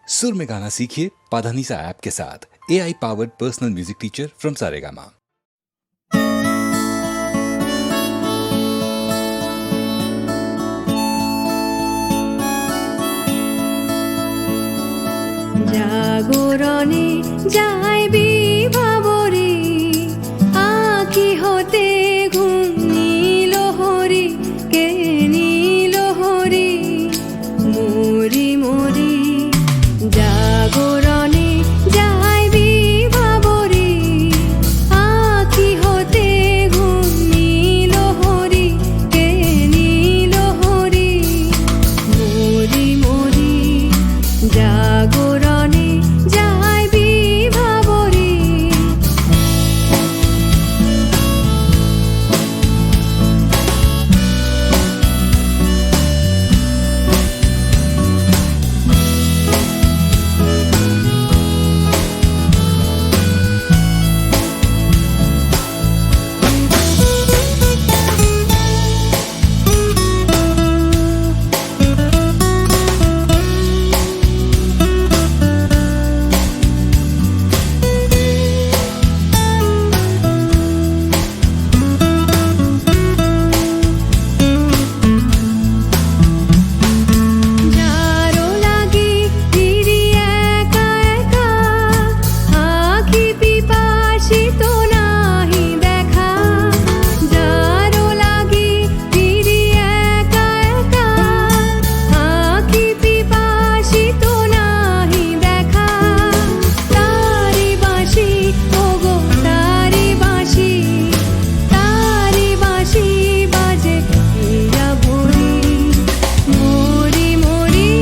सुर में गाना सीखिए पाधानीसा ऐप के साथ। AI powered personal music teacher from Saregama. জাগরণে যাইবি ভাবরে আঁখি হতে ঘুম নীল হরি কে নীল হরি মরি মরি জাগরণে যাইবি ভাবরে আঁখি হতে ঘুম নীল হরি কে নীল হরি মরি মরি জাগরণে যাইবি ভাবরে। যারো লাগি ফিরি একা একা আঁখি পিপাসিত নাহি দেখা। যারো লাগি ফিরি একা একা আঁখি পিপাসিত নাহি দেখা। তারি বাঁশি ওগো তারি বাঁশি বাজে হীরা ভরি মরি মরি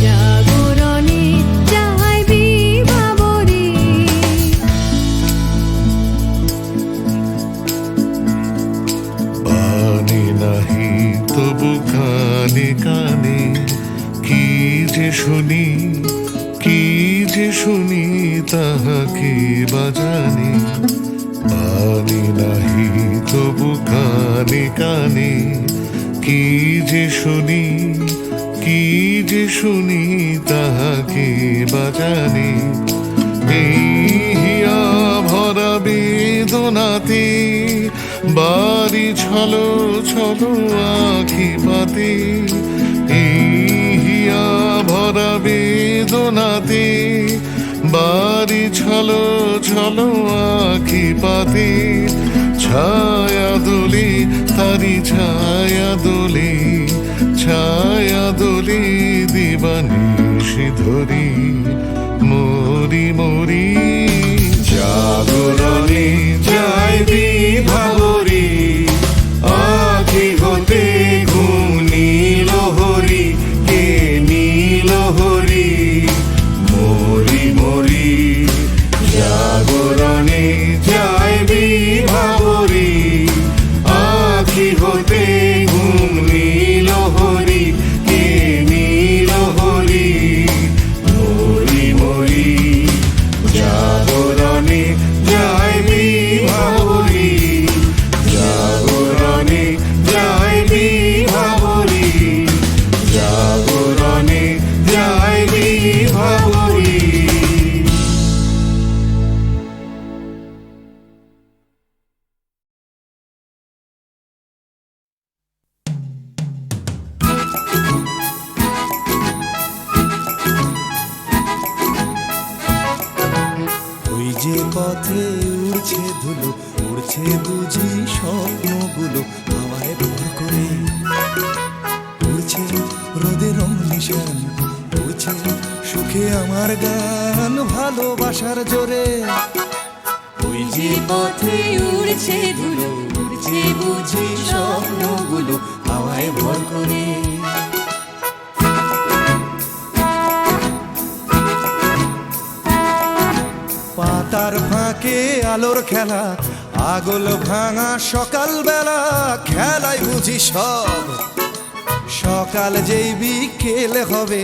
জাগরণে যাইবি ভাবরে। বাণী নাহি তবু কানে কানে কি যে শুনি তাহাকে বাজানি। বাণী নাহি তবু কানে কানে কি যে শুনি তাহাকে বাজানি। এই হিয়া ভরা বেদনাতে বাড়ি ছলো ছলো আঁখি পাতে। এই হিয়া ভরা বেদনাতে বাড়ি ছলো ছলো আঁখি পাতে। ছায়া দোলে তারি ছায়া দোলে দিবানিশি ধরি মরি মরি জাগরণে যাইবি ভাবরে আঁখি হতে ঘুম নীল হরি কে নীল হরি মরি মরি জাগরণে যাইবি ভাবরে আঁখি হতে ঘুম নীল হরি কে নীল হরি মরি মরি জাগরণে যাইবি ভাবরে জাগরণে যাইবি ভাবরে জাগরণে যাইবি ভাবরে। ওই যে পথে উড়ছে ধুলো উড়ছে বুঝি স্বপ্নগুলো হাওয়ায় ভর করে উড়ছে রোদের নিশান উড়ছে সুখে আমার গান ভালোবাসার জোরে। ওই যে পথে উড়ছে ধুলো উড়ছে বুঝি স্বপ্নগুলো হাওয়ায় ভর করে। পাতার ফাঁকে আলোর খেলা আগল ভাঙা সকাল বেলা খেলায় বুঝি সব। সকাল যেই বিকেল হবে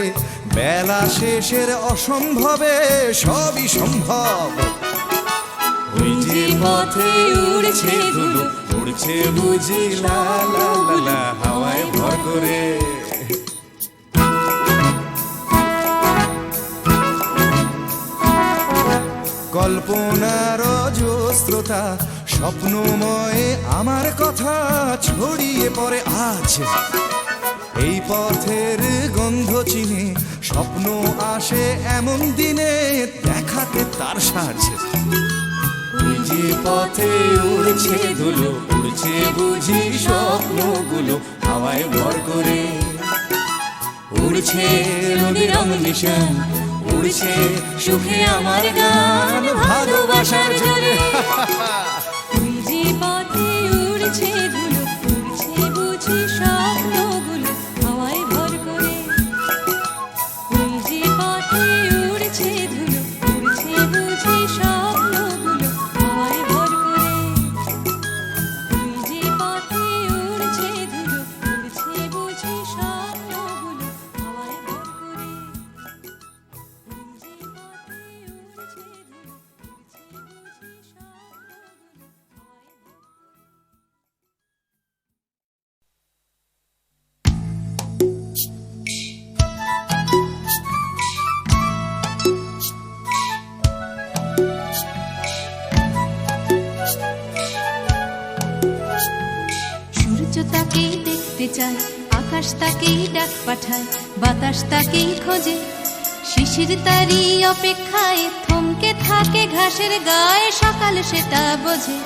বেলা শেষের অসম্ভবে সবই সম্ভব। ওই যে পথে উড়ছে ধুলো উড়ছে বুঝি লা লা লা লা হাওয়ায় ভর করে। কল্পনার অজস্রতা স্বপ্নময় আমার কথা ছড়িয়ে পড়ে আজ এই পথের গন্ধ চিনে স্বপ্ন আসে এমন দিনে দেখাতে তার সাজ ওই যে পথে উড়ছে ধুলো উড়ছে বুঝি স্বপ্নগুলো হাওয়ায় ভর করে উড়ছে রঙে রঙ নিশান উড়ছে সুখে আমার গান ভালোবাসার জোরে তুই যে পথে উড়ছে ধুলো উড়ছে বুঝি স্বপ্নগুলো হাওয়ায় ভর করে তুই যে পথে উড়ছে ধুলো উড়ছে বুঝি স্বপ্নগুলো হাওয়ায় ভর করে তুই যে পথে উড়ছে ধুলো উড়ছে বুঝি স্বপ্নগুলো হাওয়ায় ভর করে তুই যে পথে উড়ছে ধুলো উড়ছে বুঝি স্বপ্নগুলো হাওয়ায় ভর সূর্য তাকেই দেখতে চায় আকাশ তাকেই ডাক পাঠায় বাতাস তাকেই খোঁজে শিশির তারি অপেক্ষায় থমকে থাকে ঘাসের গায়ে সকাল সেটা বোঝে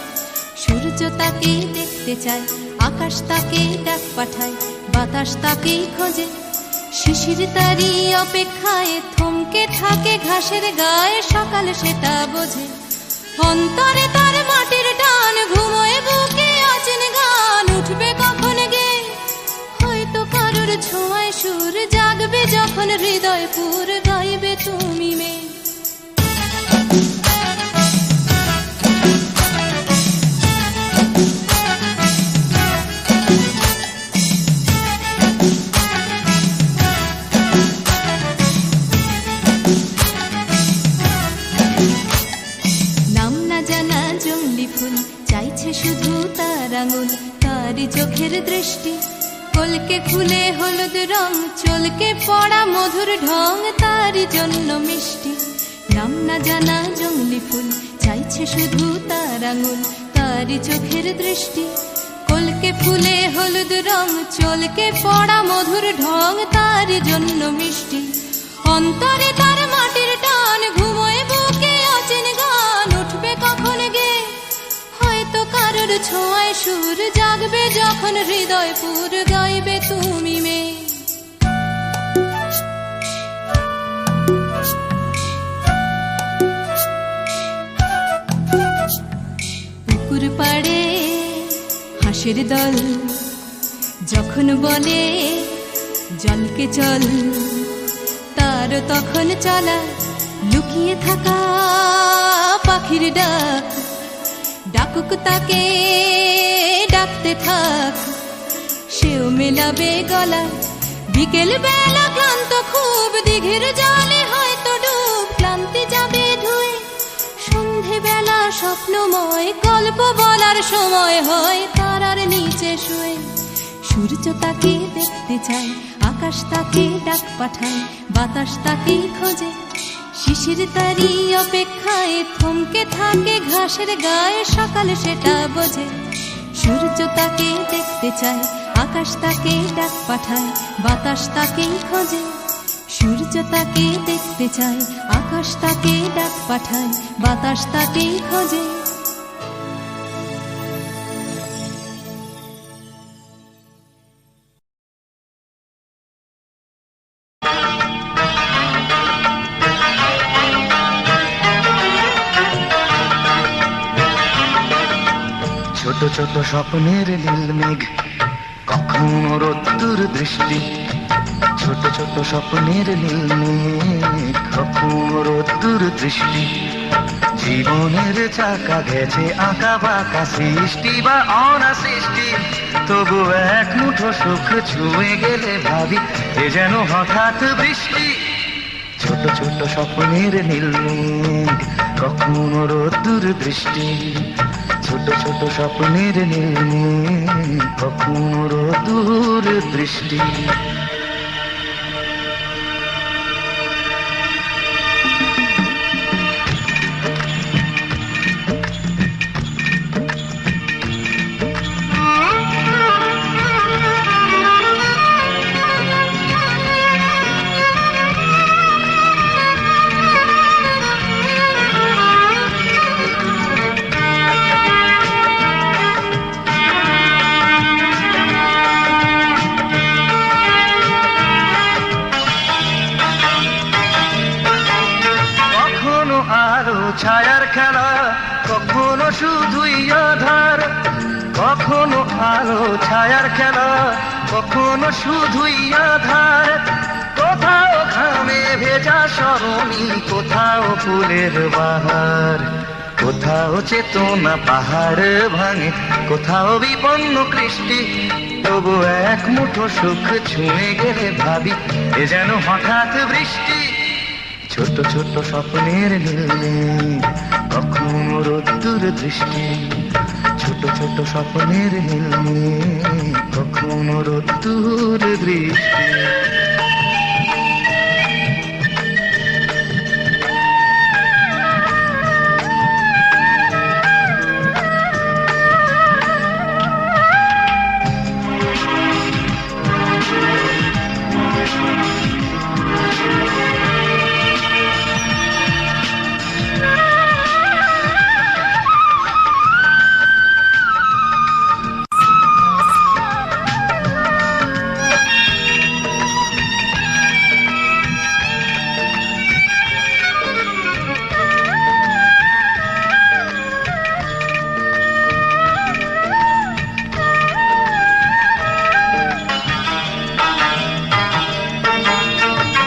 সূর্য তাকেই দেখতে চায় আকাশ তাকেই ডাক পাঠায় বাতাস তাকেই খোঁজে শিশির তারি অপেক্ষায় থমকে থাকে ঘাসের গায়ে সকাল সেটা বোঝে অন্তরে তার মাটির টান ঘুমোয় বুকে অচেন গান উঠবে কখন গে হয়তো কারোর ছোঁয়ায় সুর জাগবে যখন হৃদয় পুর গাইবে তুমি মেয়ে নাম না জানা জঙ্গলি ফুল চাইছে শুধু তার আঙুল তারই চোখের দৃষ্টি কলকে ফুলে হলুদ রং চলকে পড়া মধুর ঢং তারই জন্য মিষ্টি নাম না জানা জঙ্গলি ফুল চাইছে শুধু তার আঙুল তারই চোখের দৃষ্টি কলকে ফুলে হলুদ রং চলকে পড়া মধুর ঢং তারই জন্য মিষ্টি অন্তরে তার মাটির টান ঘুমোয় বুকে অচেন গান উঠবে কখন গে হয়তো কারোর ছোঁয়ায় সুর জাগবে যখন হৃদয় পুর গাইবে তুমি মেয়ে পুকুর পাড়ে হাঁসের দল যখন বলে জলকে চল তার তখন চলা লুকিয়ে থাকা পাখির ডাক ডাকুক তাকে ডাকতে থাক সেও মেলাবে গলা বিকেল বেলা ক্লান্ত খুব দিঘির জলে হয়তো ডুব ক্লান্তি যাবে ধুয়ে সন্ধে বেলা স্বপ্নময় গল্প বলার সময় হয় তারার নিচে শুয়ে সূর্য তাকে দেখতে চায় আকাশ তাকে ডাক পাঠায় বাতাস তাকে খোঁজে শিশির তারি অপেক্ষায় থমকে থাকে ঘাসের গায়ে সকাল সেটা বোঝে সূর্য তাকে দেখতে চায় আকাশ তাকে ডাক পাঠায় বাতাস তাকে খোঁজে সূর্য তাকে দেখতে চায় আকাশ তাকে ডাক পাঠায় বাতাস তাকে খোঁজে ছোট ছোট স্বপ্নের নীল মেঘ কখনো রোদ্দুর দৃষ্টি ছোট ছোট স্বপ্নের নীল মেঘ কখনো রোদ্দুর দৃষ্টি জীবনের চাকা গেছে আঁকা বাঁকা সৃষ্টি বা অনা সৃষ্টি তবু এক মুঠো সুখ ছুঁয়ে গেলে ভাবি এ যেন হঠাৎ বৃষ্টি ছোট ছোট স্বপ্নের নীল মেঘ কখনো রোদ্দুর দৃষ্টি ছোট ছোট স্বপ্নের নীল মেঘ কখনো রোদ্দুর দৃষ্টি ছায়ার খেলা, কখনো শুধুই আধার। কখনো আলো ছায়ার খেলা, কখনো শুধুই আধার। কোথাও ঘামে ভেজা স্মরণী, কোথাও ফুলের বাহার। কোথাও চেতনা পাহাড় ভাঙে, কোথাও বিপন্ন কৃষ্টি। তবু এক মুঠো সুখ ছুঁয়ে গেলে ভাবি এ যেন হঠাৎ বৃষ্টি। ছোট ছোট স্বপ্নের নীলে কখনো রোদ্দুর দৃষ্টি। ছোট ছোট স্বপ্নের নীলে কখনো রোদ্দুর দৃষ্টি।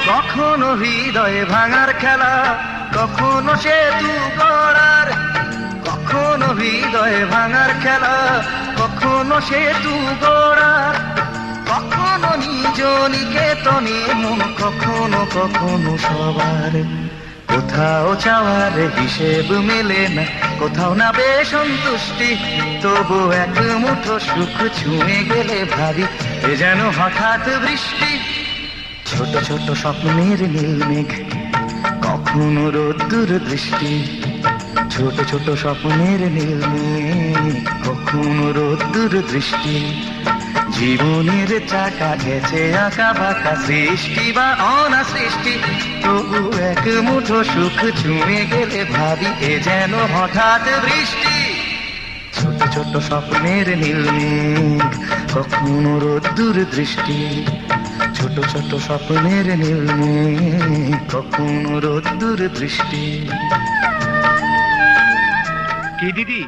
কখনো হৃদয়ে ভাঙার খেলা, কখনো সেতু গড়ার। কখনো হৃদয়ে ভাঙার খেলা, কখনো সেতু গড়ার। কখনো নিজ নিকেতনে মন, কখনো কখনো সবার। কোথাও চাওয়ার হিসেব মেলে না, কোথাও না বেসন্তুষ্টি। তবু এক মুঠো সুখ ছুঁয়ে গেলে ভাবি এ যেন হঠাৎ বৃষ্টি। ছোট ছোট স্বপ্নের নীল মেঘ, কখনো রোদ্দুর দৃষ্টি। ছোট ছোট স্বপ্নের নীল মেঘ, কখনো রোদ্দুর দৃষ্টি। জীবনের চাকা গেছে আঁকা বাঁকা, সৃষ্টি বা অনা সৃষ্টি। তবু এক মুঠো সুখ ছুঁয়ে গেলে ভাবি এ যেন হঠাৎ বৃষ্টি। ছোট ছোট স্বপ্নের নীল মেঘ, কখনো রোদ্দুর দৃষ্টি। ছোট ছোট স্বপ্নের নীল মেঘ, কখনো রোদ্দুর দৃষ্টি। কি দিদি?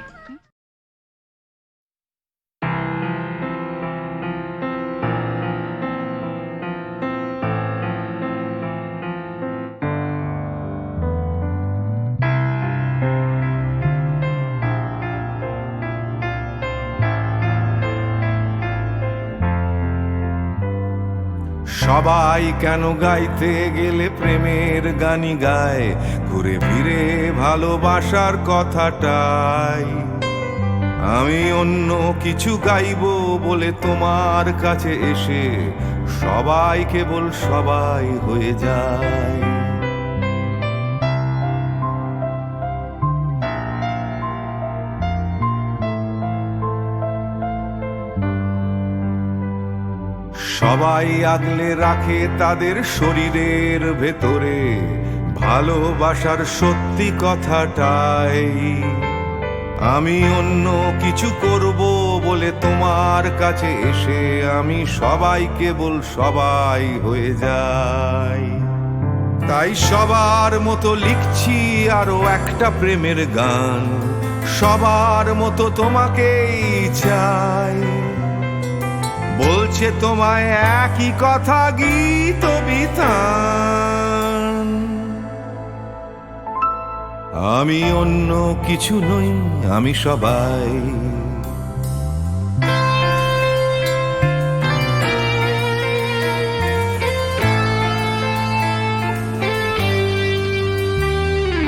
সবাই কেন গাইতে গেলে প্রেমের গানি গায়, ঘুরে ফিরে ভালোবাসার কথাটাই। আমি অন্য কিছু গাইবো বলে তোমার কাছে এসে সবাই কেবল সবাই হয়ে যায়। সবাই আগলে রাখে তাদের শরীরের ভেতরে ভালোবাসার সত্যি কথাটাই। আমি অন্য কিছু করব বলে তোমার কাছে এসে আমি সবাই কেবল সবাই হয়ে যাই। তাই সবার মতো লিখছি আরো একটা প্রেমের গান, সবার মতো তোমাকেই চাই। বলছে তোমায় একই কথা গীত বিতান। আমি অন্য কিছু নই, আমি সবাই।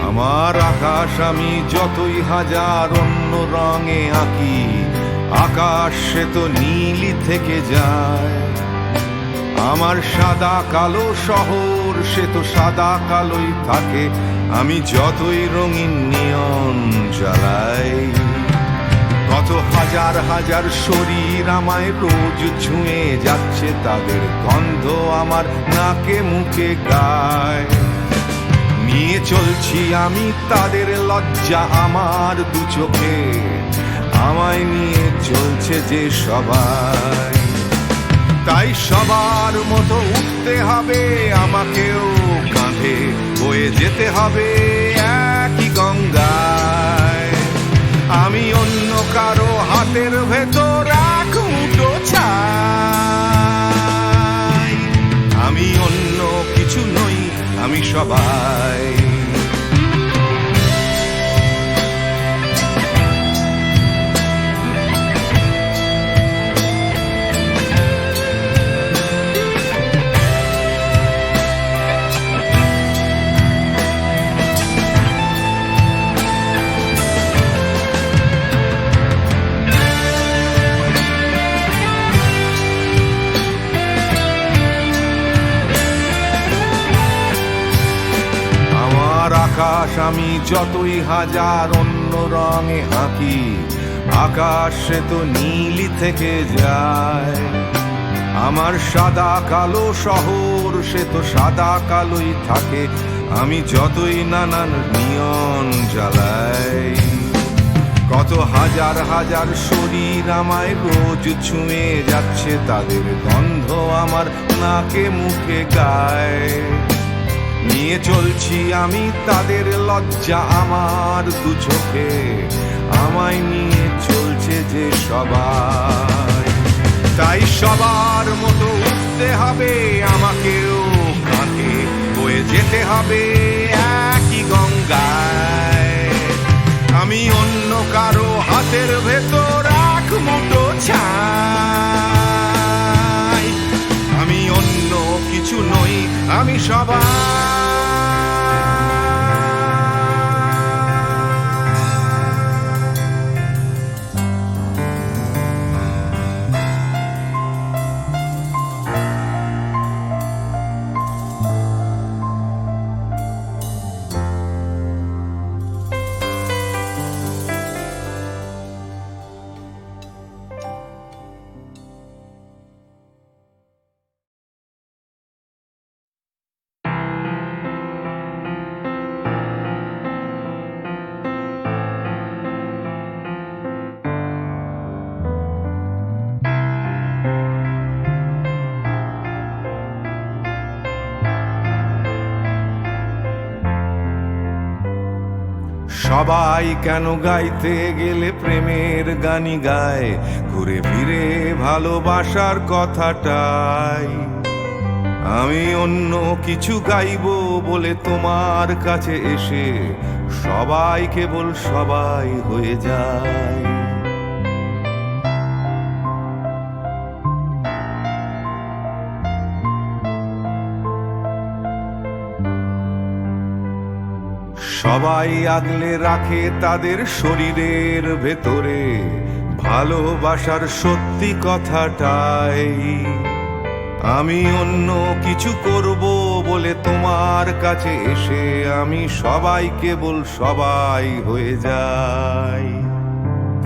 আমার আকাশ আমি যতই হাজার অন্য রঙে আঁকি, আকাশ সে তো নীলই থেকে যায়। আমার সাদা কালো শহর সে তো সাদা কালোই থাকে, আমি যতই রঙিন নিয়ন জ্বালাই। কত হাজার হাজার শরীর আমায় রোজ ছুঁয়ে যাচ্ছে, তাদের গন্ধ আমার নাকে মুখে গায়। নিয়ে চলছি আমি তাদের লজ্জা আমার দু চোখে, আমায় নিয়ে চলছে যে সবাই। তাই সবার মতো উঠতে হবে আমাকেও, কাঁধে বয়ে যেতে হবে একই গঙ্গা। আমি সবাই। আকাশ আমি যতই হাজার অন্য রঙে আঁকি, আকাশ সে তো নীলি থেকে যায়। আমার সাদা কালো শহর সে তো সাদা কালোই থাকে, আমি যতই নানান নিয়ন জ্বালাই। কত হাজার হাজার শরীর আমায় রোজ ছুঁয়ে যাচ্ছে, তাদের গন্ধ আমার নাকে মুখে গায়। নিয়ে চলছি আমি তাদের লজ্জা আমার দু চোখে, আমায় নিয়ে চলছে যে সবাই। তাই সবার মতো উঠতে হবে আমাকেও, কাঁধে বয়ে যেতে হবে একই গঙ্গায়। আমি অন্য কারো হাতের ভেতর এক মুঠো ছাই, আমি অন্য কিছু নই, আমি সবাই। সবাই কেন গাইতে গেলে প্রেমের গানই গায়, ঘুরে ফিরে ভালোবাসার কথাটাই। আমি অন্য কিছু গাইবো বলে তোমার কাছে এসে সবাই কেবল সবাই হয়ে যায়। সবাই আগলে রাখে তাদের শরীরের ভেতরে ভালোবাসার সত্যি কথাটাই। আমি অন্য কিছু করব বলে তোমার কাছে এসে আমি সবাই কেবল সবাই হয়ে যাই।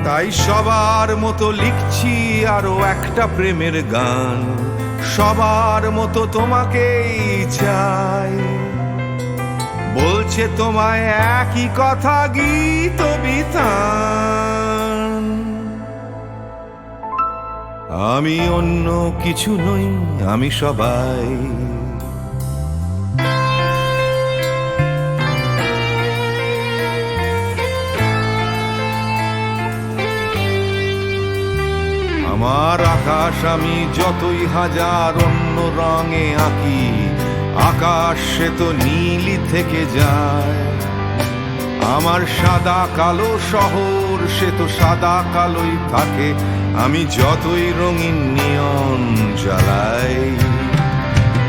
তাই সবার মতো লিখছি আরো একটা প্রেমের গান, সবার মতো তোমাকেই চাই। বলছে তোমায় একই কথা গীত বিতান, আমি অন্য কিছু নই, আমি সবাই। আমার আকাশ আমি যতই হাজার অন্য রঙে আঁকি, আকাশ সে তো নীলি থেকে যায়। আমার সাদা কালো শহর সে তো সাদা কালোই থাকে, আমি যতই রঙিন নিয়ন জ্বালাই।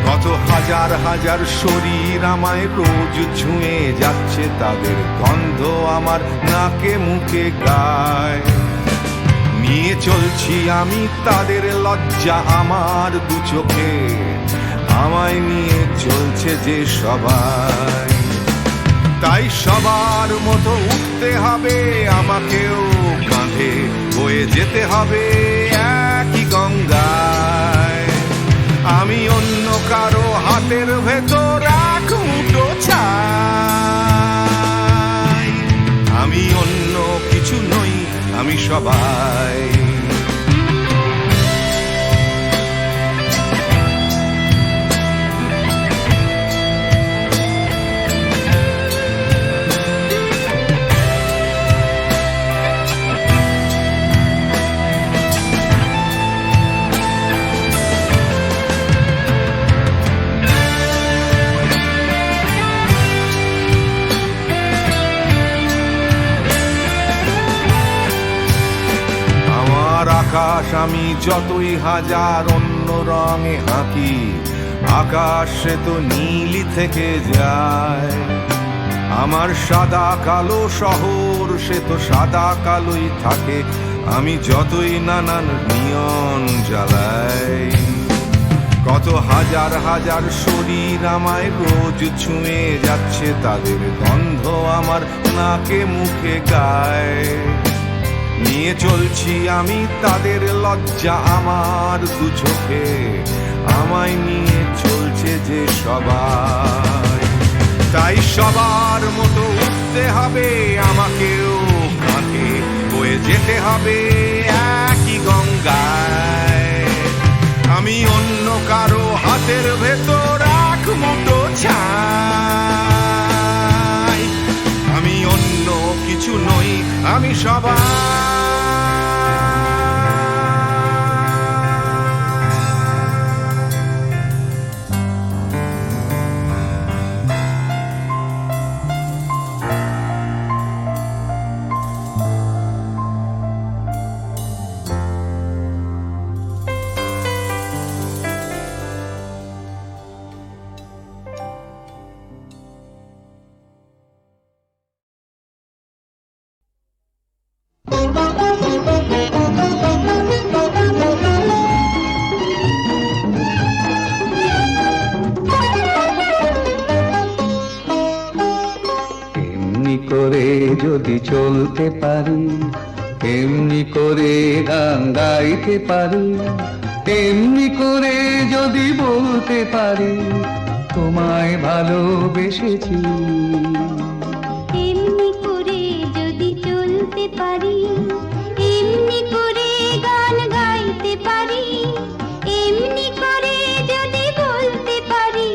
কত হাজার হাজার শরীর আমায় রোজ ছুঁয়ে যাচ্ছে, তাদের গন্ধ আমার নাকে মুখে গায়। নিয়ে চলছি আমি তাদের লজ্জা আমার দু চোখে, আমায় নিয়ে চলছে যে সবাই। তাই সবার মতো উঠতে হবে আমাকেও, কাঁধে বয়ে যেতে হবে একই গঙ্গায়। আমি অন্য কারো হাতের ভেতর এক মুঠো ছাই, আমি অন্য কিছু নই, আমি সবাই। আকাশ আমি যতই হাজার অন্য রঙে আঁকি, আকাশ সে তো নীলই থেকে যায়। আমার সাদা কালো শহর সে তো সাদা কালোই থাকে, আমি যতই নানান নিয়ন জ্বালাই। কত হাজার হাজার শরীর আমায় রোজ ছুঁয়ে যাচ্ছে, তাদের গন্ধ আমার নাকে মুখে গায়। নিয়ে চলছি আমি তাদের লজ্জা আমার দু চোখে, আমায় নিয়ে চলছে যে সবাই। তাই সবার মতো উঠতে হবে আমাকেও, কাঁধে বয়ে যেতে হবে একই গঙ্গায়। আমি অন্য কারো হাতের ভেতর এক মুঠো ছাই, আমি অন্য কিছু নই, আমি সবাই। এমনি করে যদি চলতে পারি, এমনি করে গান গাইতে পারি, এমনি করে যদি বলতে পারি তোমায় ভালোবেসেছি। এমনি করে যদি চলতে পারি, এমনি করে গান গাইতে পারি, এমনি করে যদি বলতে পারি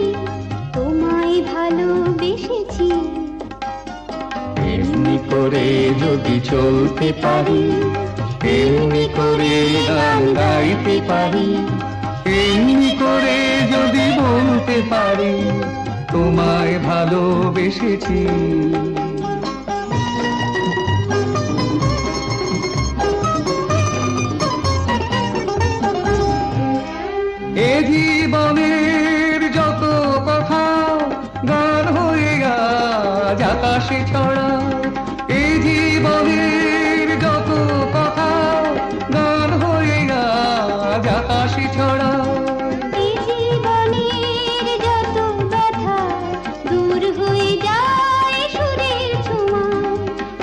তোমায় ভালোবেসেছি। এমনি করে যদি চলতে পারি, এমনি করে গান গাইতে পারি, এমনি করে যদি বলতে পারি তোমায় ভালোবেসেছি। এ জীবনের যত কথা গান হয়ে আজ আকাশে ছড়া, এ জীবনের যত কথা গান হয়ে আজ আকাশে ছড়া। এই জীবনের যত ব্যথা দূর হয়ে যায় সুরের ছোঁয়ায়,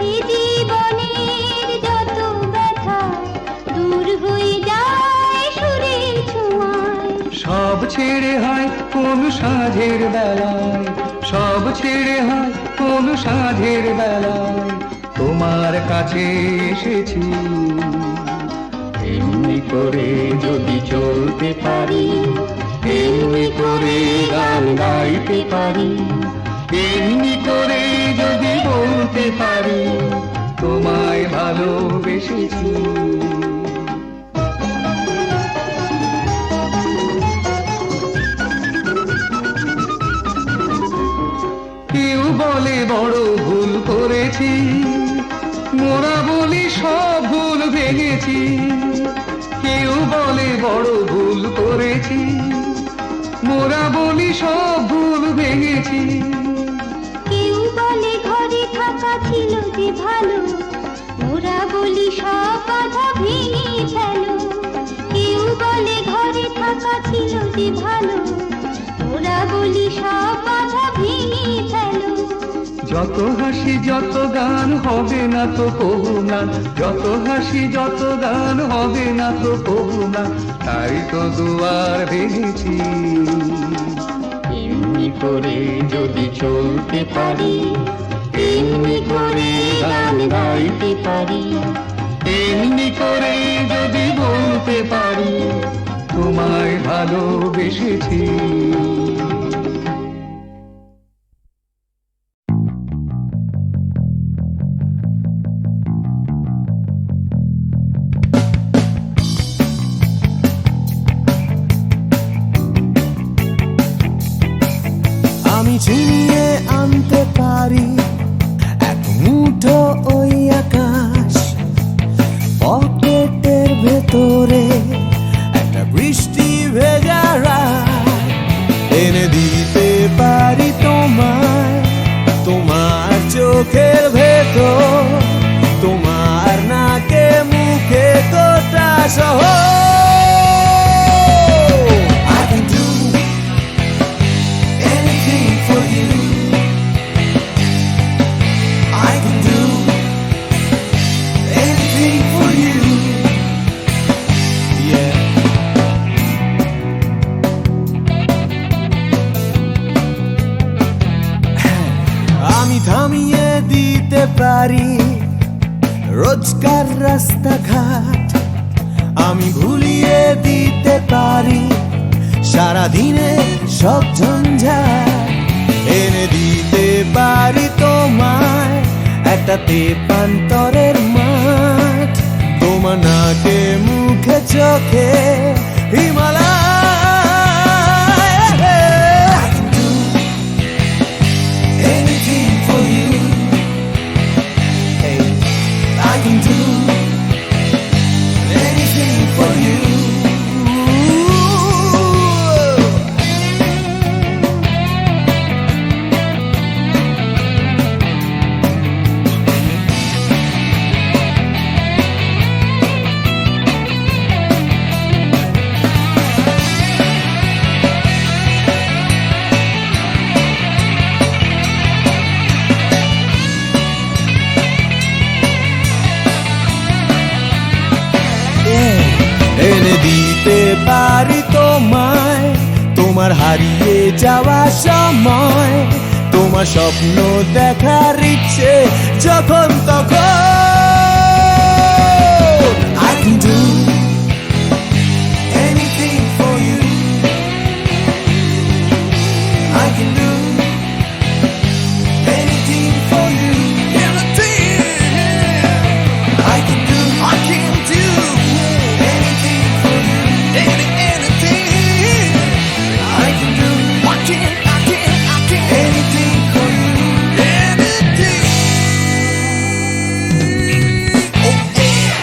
এই জীবনের যত ব্যথা দূর হয়ে যায় সুরের ছোঁয়ায়। সব ছেড়ে হয় কোন সাঁঝের বেলায়, সব ছেড়ে হয় কোন সাঁঝের বেলায় তোমার কাছে এসেছি। এমনি করে যদি চলতে পারি, এমনি করে গান গাইতে পারি, এমনি করে যদি বলতে পারি তোমায় ভালোবেসেছি। কেউ বলে বড় ভুল করেছি, মোরা বলি সব ভুল ভেঙেছি। কেউ বলে বড় ভুল করেছি, মোরা বলি সব ভুল ভেঙেছি। কেউ বলে ঘরে থাকা ছিল যে ভালো, ওরা বলি সব বাধা ভেঙে ফেলো। কেউ বলে ঘরে থাকা ছিল যে ভালো, ওরা বলি সব বাধা ভেঙে ফেলো। যত হাসি যত গান হবে না তো কবু না, যত হাসি যত গান হবে না তো কবু না, তাই তো দুয়ার ভেঙেছি। এমনি করে যদি চলতে পারি, এমনি করে গান গাইতে পারি, এমনি করে যদি বলতে পারি তোমায় ভালোবেসেছি। আমি ছিনিয়ে আনতে পারি এক মুঠো ওই আকাশ, পকেটের ভেতর আমি থামিয়ে দিতে পারি রোজকার রাস্তাঘাট, আমি ভুলিয়ে দিতে পারি সারাদিনে সব ঝঞ্ঝাট, এনে দিতে পারি তোমায় একটা তেপান্তরের মাঠ, তোমার নাকে মুখে চোখে হিমালয়। এনে দিতে পারি তোমায় তোমার হারিয়ে যাওয়া সময়, তোমার স্বপ্ন দেখার ইচ্ছে যখন তখন। I can do anything for you, I can do anything for you, anything I can do, I can do anything for you, anything I can do, I can anything for you, anything. Oh yeah.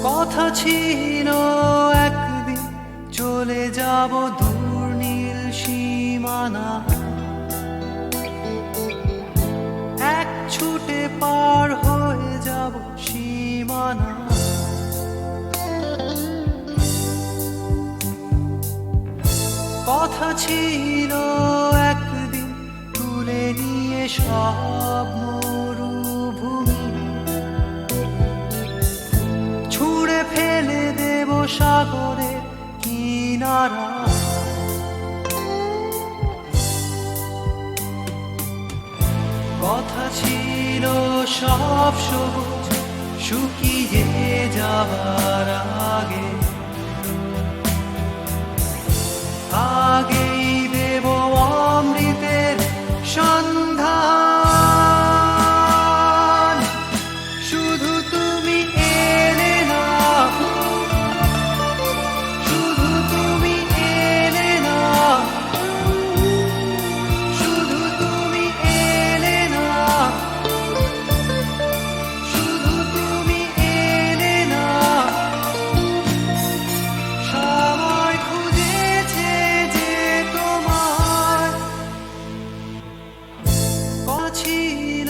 কথা ছিল একদিন চলে যাব দূর নীল সীমানা, এক ছুটে পার হয়ে যাব সীমানা। কথা ছিল একদিন তুলে নিয়ে সব মরুভূমি, ছুঁড়ে ফেলে দেব সাগরের কিনারা। কথা ছিল সব সবুজ শুকিয়ে যাবার আগে, আগেই দেব অমৃতের সন্ধান। শুধু তুমি এলে না, শুধু তুমি এলে না, শুধু তুমি এলে না, শুধু তুমি এলে না। সবাই খুঁজেছে যে তোমার ছিল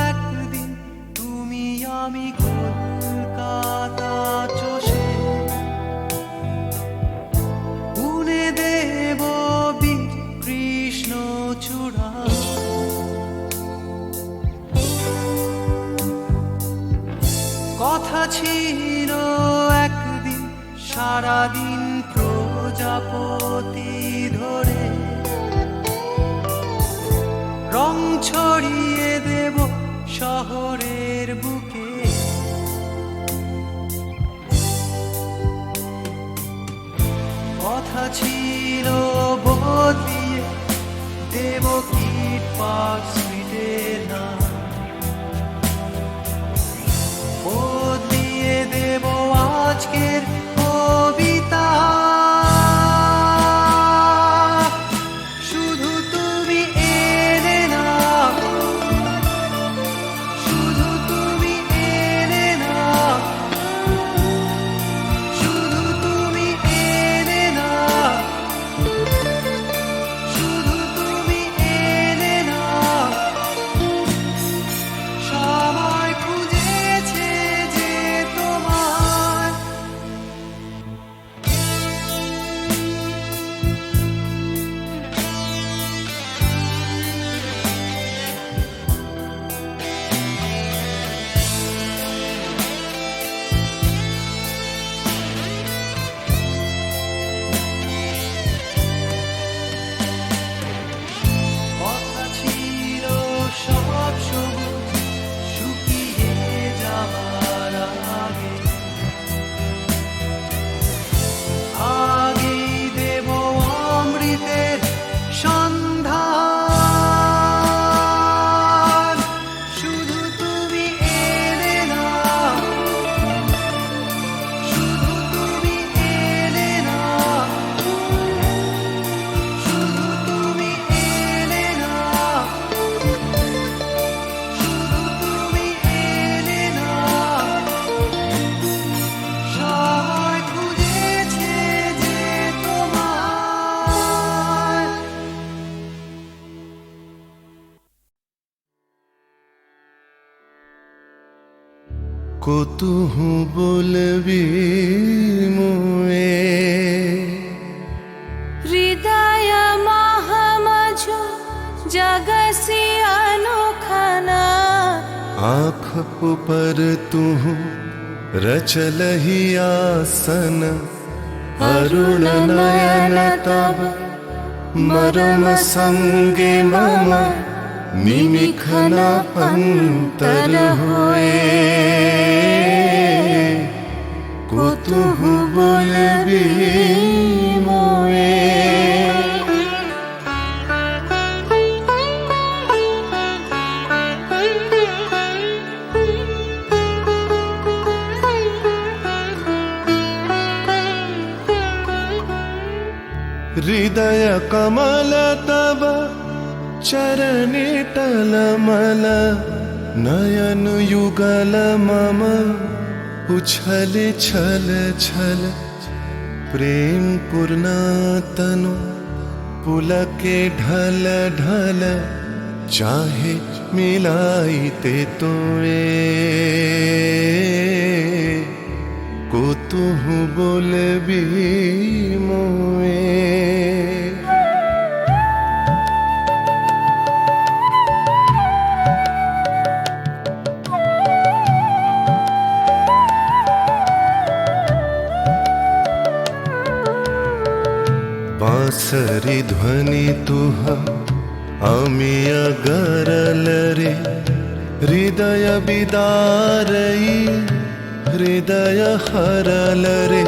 একদিন তুমি আমি কলকাতা চষে উনে দেব বীর কৃষ্ণ চূড়া। কথা ছিল একদিন সারাদিন প্রজাপতি ধরে রং ছড়িয়ে দেব শহরের বুকে। কথা ছিল বদলিয়ে দেব কীট পার্ক স্ট্রিটের নাম, বদলিয়ে দেব আজকের কবিতা। শুধু তুমি এলে না, শুধু তুমি এলে না, শুধু তুমি এলে না, শুধু তুমি এলে না। সবাই খুঁজেছে যে তোমার কতুহু বলবি মোয়ে হৃদয় মহামঝু জগসি अनुखाना आँख ऊपर तू रचलही आसन अरुण नयन तब मरम संगे मम निमिखन अंतर हुए कुतुहु बोलबी मोए हृदय कमल तब चरणे टलमल नयन युगल मम उछल छल छल प्रेम पूर्णतनु पुलके ढल ढल चाहे मिलाइते तोए कुतुहु बोलबी मोए बांसरी ध्वनि तुह अमिय गरल रे हृदय बिदारई हृदय हरल रे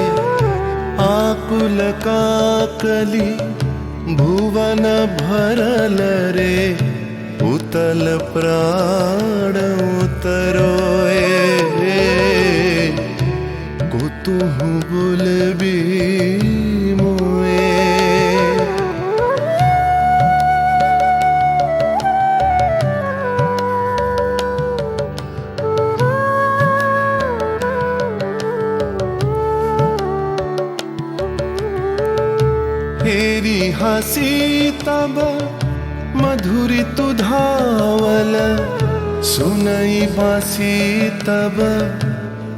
आकुल काकली भुवन भरल रे उतल प्राण उतरोए कुतुहु बोलबी मोए हेरी हसी तब मधुरी तु धावल सुनई बासी तब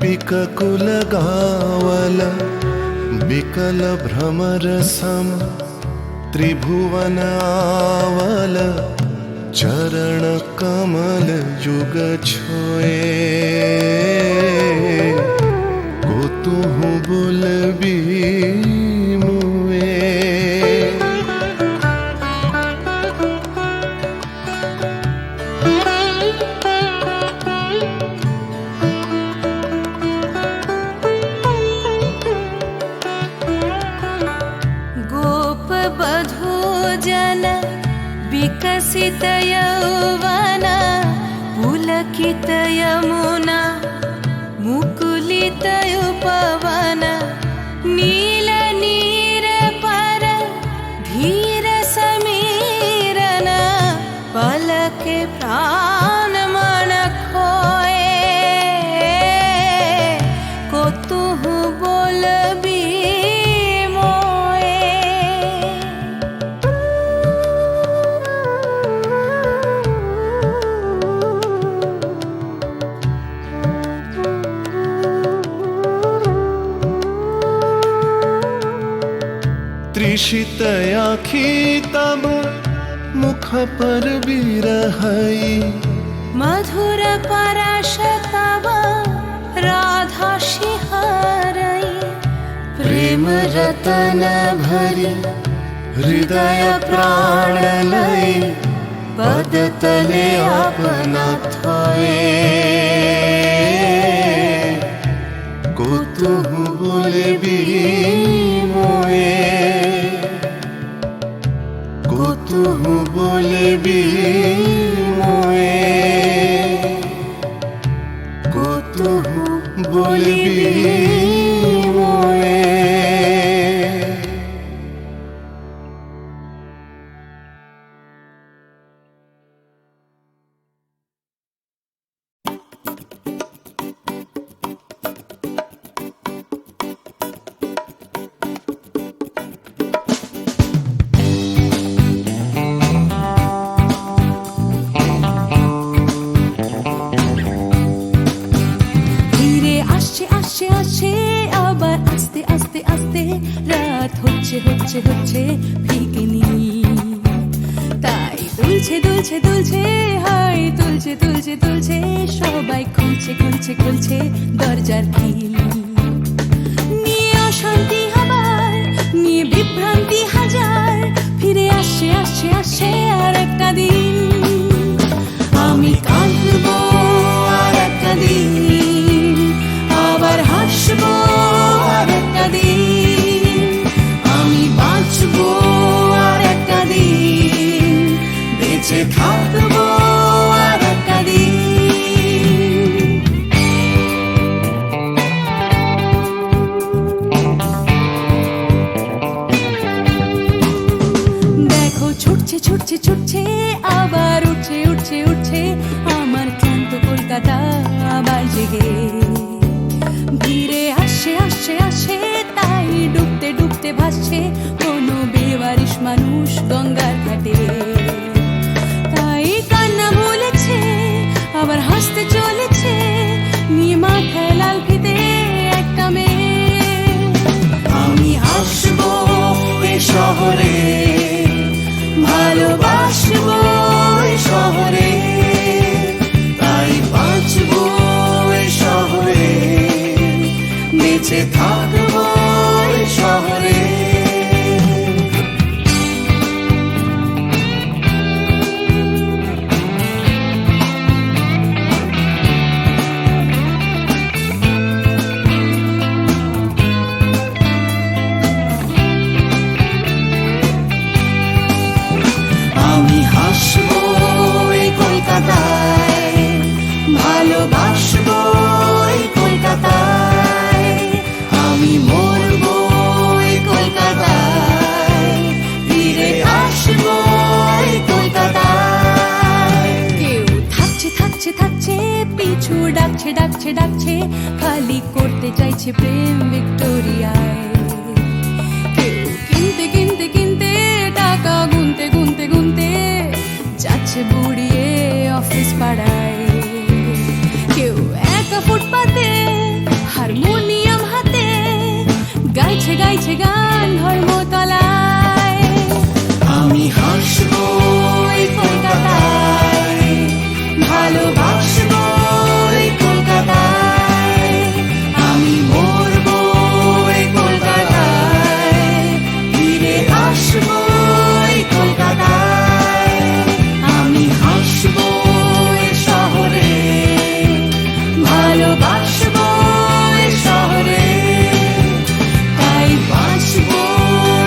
पिककुल गावल बिकल भ्रमर सम त्रिभुवन आवल चरण कमल युग छोए कुतुहु बोलबी विकसित यौवन पुलकित यमुना मुकुलित उपवन नील नीर पर धीर समीरन पलक प्राण मन खोए कुतुहु बोलबी त्रिषित आँखी तब मुख पर बिरहई मधुर परश तब राधा शिहरई प्रेम रतन भरी हृदय प्राण लई पद तले अपना थोए कुतुहु बोलबी मोए कुतुहु बोलबी मोए कुतुहु बोलबी मोए দুলছে দুলছে দুলছে হাই তুলছে তুলছে তুলছে সবাই খুলছে খুলছে খুলছে দরজার খিল নিয়ে অশান্তি আবার নিয়ে বিভ্রান্তি হাজার ফিরে আসছে আসছে আসছে আর একটা দিন আমি কাঁদবো আর একটা দিন আবার হাসবো আর একটা দিন আমি বাঁচবো আর একটা দিন বেঁচে থাকবো আর একটা দিন দেখো ছুটছে ছুটছে ছুটছে আবার উঠছে উঠছে উঠছে আমার ক্লান্ত কলকাতা আবার জেগে ভিড়ে আসছে আসছে আসছে তাই ডুবতে ডুবতে ভাসছে কোনো বেওয়ারিশ মানুষ গঙ্গার ঘাটে তাই কান্না ভুলেছে আবার হাসতে চলেছে নিয়ে মাথায় লাল ফিতে একটা মেয়ে আমি আসবো এ শহরে ভালোবাসবো এ শহরে তাই বাঁচবো এ শহরে বেঁচে থাকবো এ শহরে আমি হাসবো এই কলকাতায় ভালোবাসবো এই কলকাতায় আমি মরবো এই কলকাতায় ফিরে আসবো এই কলকাতায় কেউ থাকছে থাকছে থাকছে পিছু ডাকছে ডাকছে ডাকছে খালি করতে চাইছে প্রেম ভিক্টোরিয়ায় কেউ কিনতে কিনতে কিনতে টাকা গুনতে গুনতে গুনতে যাচ্ছে বুড়িয়ে অফিস পাড়ায় কেউ একা ফুটপাতে হারমোনিয়াম হাতে গাইছে গাইছে গান ধর্মতলায় আমি হাসবো এই কলকাতায় ভালোবাসবো এই কলকাতায় আমি মরবো এই কলকাতায় ফিরে আসবো এই কলকাতায় আমি হাসবো এই শহরে ভালোবাসবো এই শহরে তাই বাঁচবো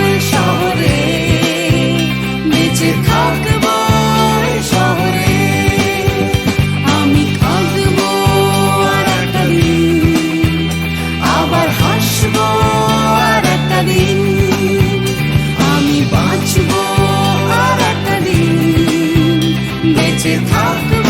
এই শহরে বেঁচে থাকবো এই শহরে আমি কাঁদবো আর একটা দিন আবার হাসবো আর একটা দিন আমি বাঁচবো আর একটা দিন বেঁচে থাকবো